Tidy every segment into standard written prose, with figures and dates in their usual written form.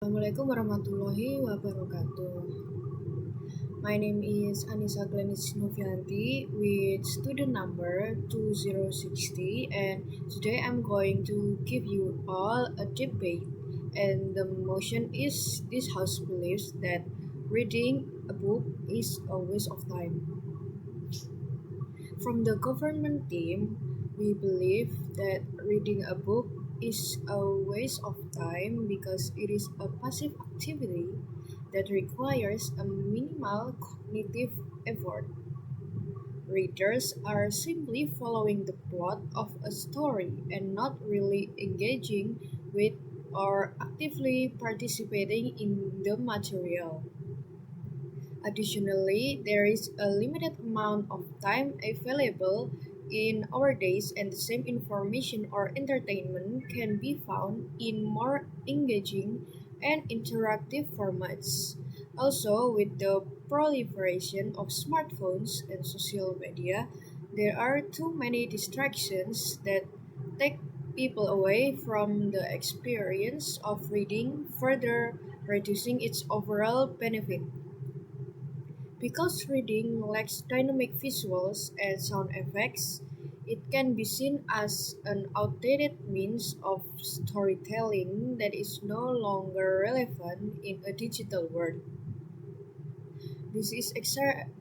Assalamualaikum warahmatullahi wabarakatuh. My name is Anisa Glenys Noviyanti with student number 2060, and today I'm going to give you all a debate. And the motion is this house believes that reading a book is a waste of time. From the government team, we believe that reading a book is a waste of time because it is a passive activity that requires a minimal cognitive effort. Readers are simply following the plot of a story and not really engaging with or actively participating in the material. Additionally, there is a limited amount of time available in our days, and the same information or entertainment can be found in more engaging and interactive formats. Also, with the proliferation of smartphones and social media, there are too many distractions that take people away from the experience of reading, further reducing its overall benefit. Because reading lacks dynamic visuals and sound effects, it can be seen as an outdated means of storytelling that is no longer relevant in a digital world. This is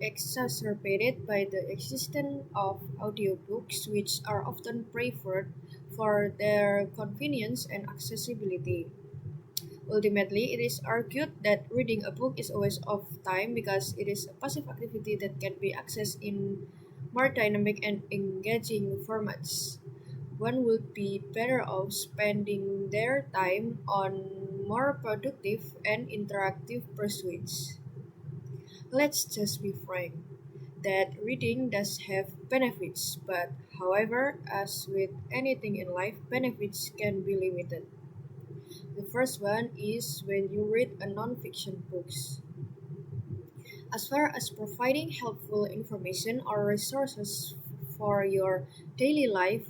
exacerbated by the existence of audiobooks, which are often preferred for their convenience and accessibility. Ultimately, it is argued that reading a book is a waste of time because it is a passive activity that can be accessed in more dynamic and engaging formats. One would be better off spending their time on more productive and interactive pursuits. Let's just be frank that reading does have benefits, but however, as with anything in life, benefits can be limited. The first one is when you read a non-fiction books. As far as providing helpful information or resources for your daily life,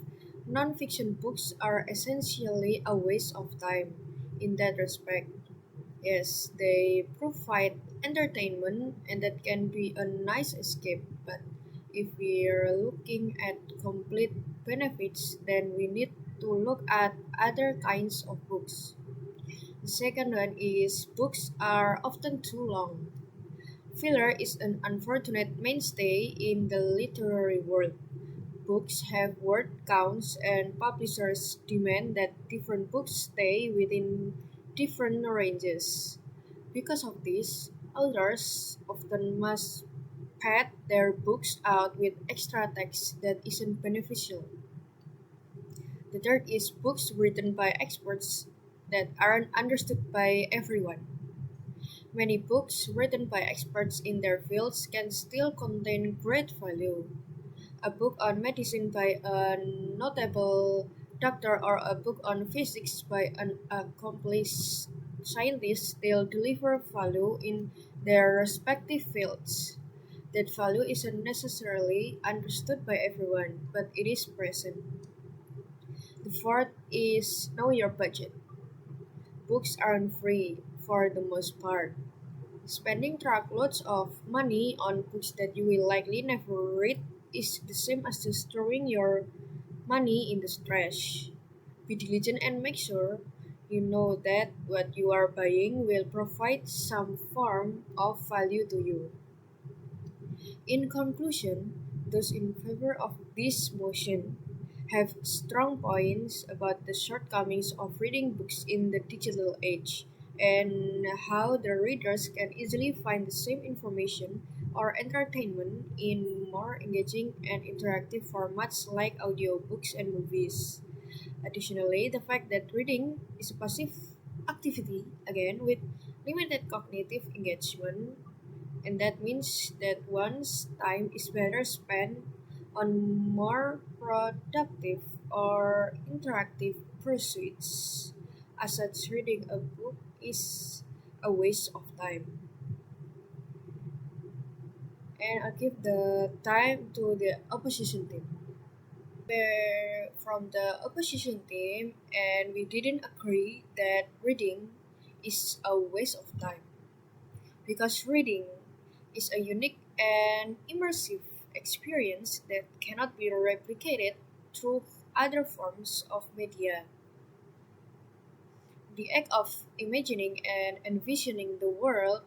non-fiction books are essentially a waste of time in that respect. Yes, they provide entertainment and that can be a nice escape, but if we're looking at complete benefits, then we need to look at other kinds of books. The second one is books are often too long. Filler is an unfortunate mainstay in the literary world. Books have word counts, and publishers demand that different books stay within different ranges. Because of this, authors often must pad their books out with extra text that isn't beneficial. The third is books written by experts that aren't understood by everyone. Many books written by experts in their fields can still contain great value. A book on medicine by a notable doctor or a book on physics by an accomplished scientist still deliver value in their respective fields. That value isn't necessarily understood by everyone, but it is present. The fourth is know your budget. Books aren't free for the most part. Spending truckloads of money on books that you will likely never read is the same as just throwing your money in the trash. Be diligent and make sure you know that what you are buying will provide some form of value to you. In conclusion, those in favor of this motion have strong points about the shortcomings of reading books in the digital age and how the readers can easily find the same information or entertainment in more engaging and interactive formats like audiobooks and movies. Additionally, the fact that reading is a passive activity, again, with limited cognitive engagement, and that means that one's time is better spent on more productive or interactive pursuits. As such, reading a book is a waste of time. And I give the time to the opposition team. We're from the opposition team, and we didn't agree that reading is a waste of time because reading is a unique and immersive experience that cannot be replicated through other forms of media. The act of imagining and envisioning the world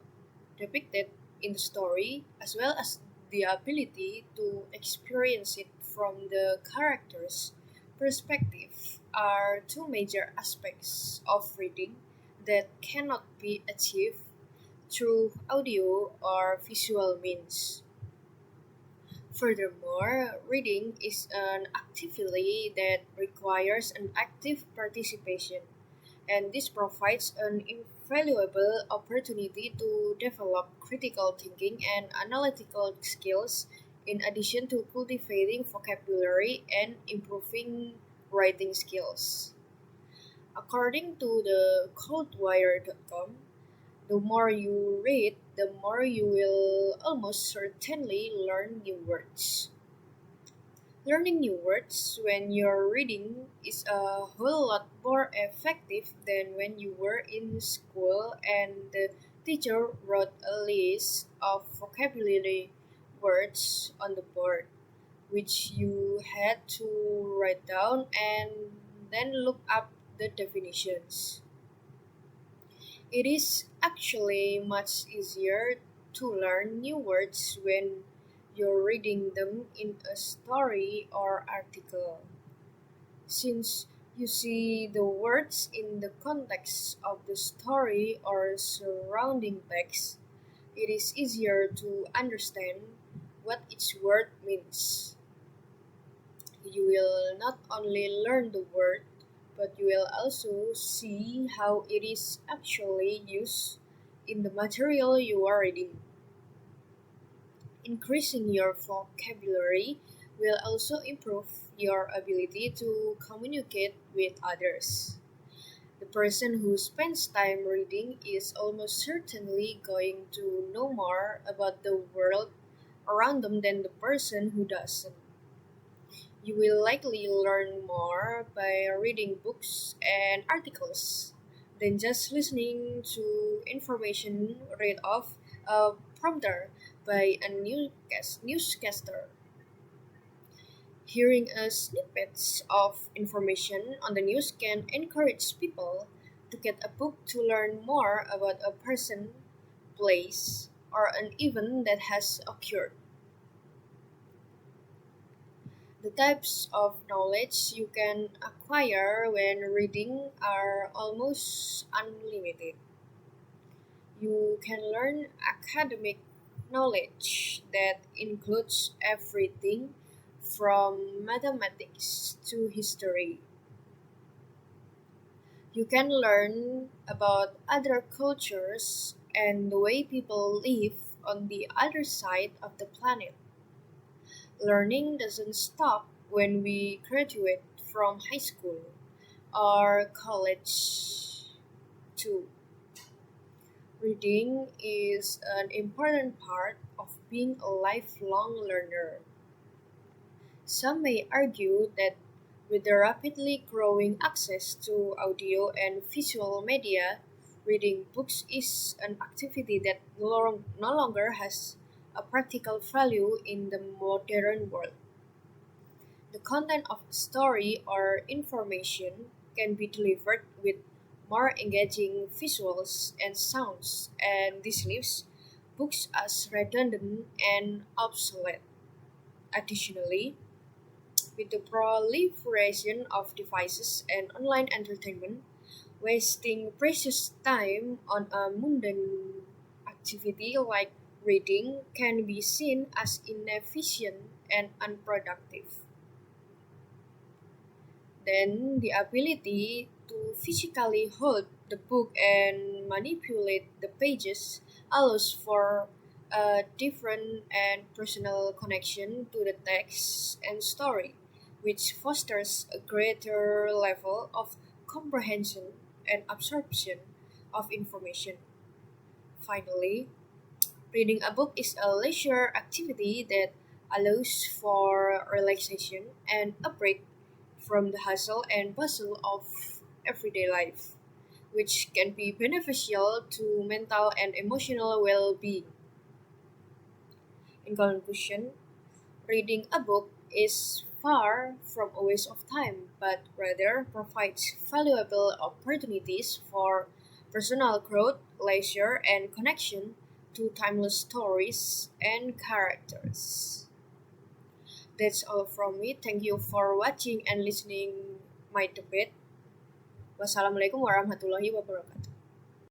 depicted in the story, as well as the ability to experience it from the character's perspective, are two major aspects of reading that cannot be achieved through audio or visual means. Furthermore, reading is an activity that requires an active participation, and this provides an invaluable opportunity to develop critical thinking and analytical skills in addition to cultivating vocabulary and improving writing skills. According to the coldwire.com, the more you read, the more you will almost certainly learn new words. Learning new words when you're reading is a whole lot more effective than when you were in school and the teacher wrote a list of vocabulary words on the board, which you had to write down and then look up the definitions. It is actually much easier to learn new words when you're reading them in a story or article. Since you see the words in the context of the story or surrounding text, it is easier to understand what each word means. You will not only learn the word, but you will also see how it is actually used in the material you are reading. Increasing your vocabulary will also improve your ability to communicate with others. The person who spends time reading is almost certainly going to know more about the world around them than the person who doesn't. You will likely learn more by reading books and articles than just listening to information read off a prompter by a newscaster. Hearing a snippets of information on the news can encourage people to get a book to learn more about a person, place, or an event that has occurred. The types of knowledge you can acquire when reading are almost unlimited. You can learn academic knowledge that includes everything from mathematics to history. You can learn about other cultures and the way people live on the other side of the planet. Learning doesn't stop when we graduate from high school or college, too. Reading is an important part of being a lifelong learner. Some may argue that with the rapidly growing access to audio and visual media, reading books is an activity that no longer has a practical value in the modern world. The content of a story or information can be delivered with more engaging visuals and sounds, and this leaves books as redundant and obsolete. Additionally, with the proliferation of devices and online entertainment, wasting precious time on a mundane activity like reading can be seen as inefficient and unproductive. Then the ability to physically hold the book and manipulate the pages allows for a different and personal connection to the text and story, which fosters a greater level of comprehension and absorption of information. Finally, reading a book is a leisure activity that allows for relaxation and a break from the hustle and bustle of everyday life. which can be beneficial to mental and emotional well being. In conclusion, reading a book is far from a waste of time, but rather provides valuable opportunities for personal growth, leisure, and connection to timeless stories and characters. That's all from me. Thank you for watching and listening my debate. Wassalamualaikum warahmatullahi wabarakatuh.